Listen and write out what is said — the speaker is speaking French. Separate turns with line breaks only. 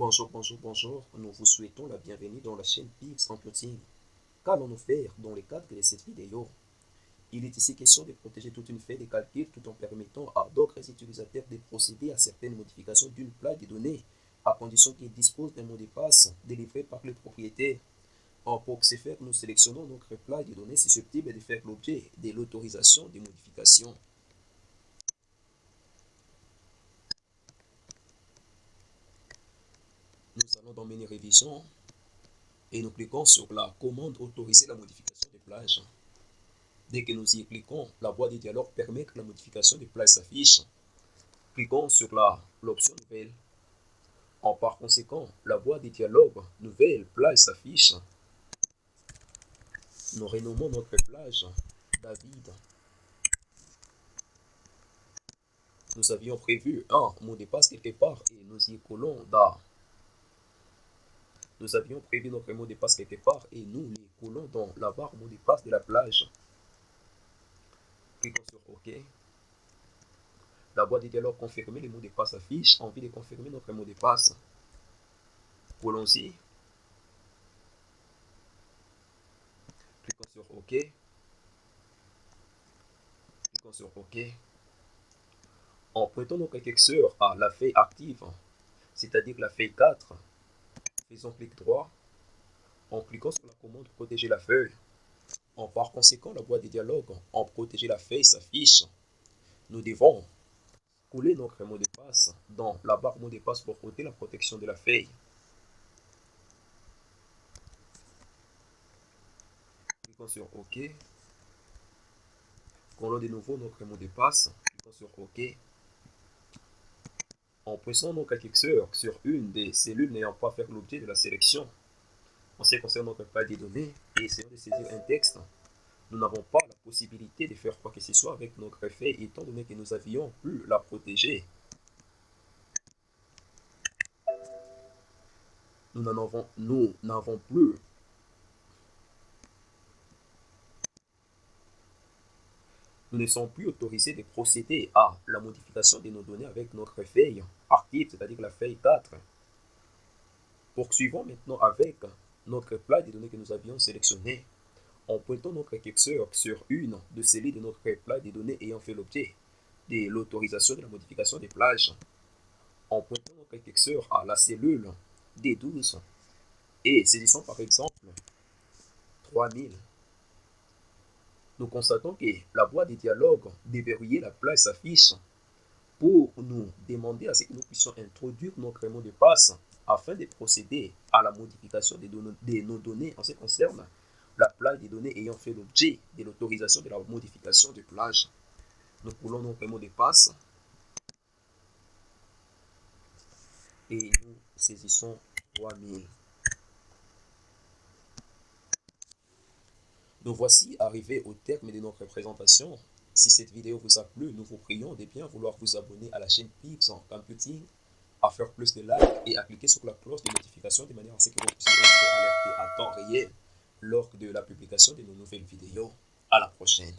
Bonjour. Nous vous souhaitons la bienvenue dans la chaîne Pix Computing. Qu'allons-nous faire dans le cadre de cette vidéo? Il est ici question de protéger toute une feuille de calcul tout en permettant à d'autres utilisateurs de procéder à certaines modifications d'une plaque de données à condition qu'ils disposent d'un mot de passe délivré par le propriétaire. Pour ce faire, nous sélectionnons notre plaque de données susceptible de faire l'objet de l'autorisation de modification. Nous allons dans Menu Révision et nous cliquons sur la commande Autoriser la modification des plages. Dès que nous y cliquons, la boîte de dialogue permet que la modification des plages s'affiche. Cliquons sur l'option Nouvelle. Par conséquent, la boîte de dialogue Nouvelle plage s'affiche. Nous renommons notre plage David. Nous avions prévu un mot de passe quelque part et nous y collons dans. Nous avions prévu notre mot de passe quelque part et nous les collons dans la barre mot de passe de la plage. Cliquons sur OK. La boîte de dialogue confirmer le mot de passe affiche. Envie de confirmer notre mot de passe. Collons-y. Cliquons sur OK. Cliquons sur OK. En pointant notre curseur à la feuille active, c'est-à-dire la feuille 4, faisons clic droit. En cliquant sur la commande Protéger la feuille. Par conséquent, la boîte de dialogue en Protéger la feuille s'affiche. Nous devons coller notre mot de passe dans la barre mot de passe pour ôter la protection de la feuille. Cliquons sur OK. Collons de nouveau notre mot de passe. Cliquons sur OK. En pressant notre curseur sur une des cellules n'ayant pas fait l'objet de la sélection, en ce qui concerne notre page de données, et essayons de saisir un texte, nous n'avons pas la possibilité de faire quoi que ce soit avec notre feuille étant donné que nous avions pu la protéger. Nous n'avons plus Nous ne sommes plus autorisés de procéder à la modification de nos données avec notre feuille active, c'est-à-dire la feuille 4. Poursuivons maintenant avec notre plaque de données que nous avions sélectionné en pointant notre curseur sur une de celles de notre plaque de données ayant fait l'objet de l'autorisation de la modification des plages. En pointant notre curseur à la cellule D12 et saisissons par exemple 3000. Nous constatons que la boîte de dialogue déverrouillée la plage s'affiche pour nous demander à ce que nous puissions introduire notre mot de passe afin de procéder à la modification de nos données en ce qui concerne la plage des données ayant fait l'objet de l'autorisation de la modification de plage. Nous coulons notre mot de passe et nous saisissons 3000. Nous voici arrivés au terme de notre présentation. Si cette vidéo vous a plu, nous vous prions de bien vouloir vous abonner à la chaîne Pix Computing, à faire plus de likes et à cliquer sur la cloche de notification de manière à ce que vous puissiez être alerté à temps réel lors de la publication de nos nouvelles vidéos. À la prochaine.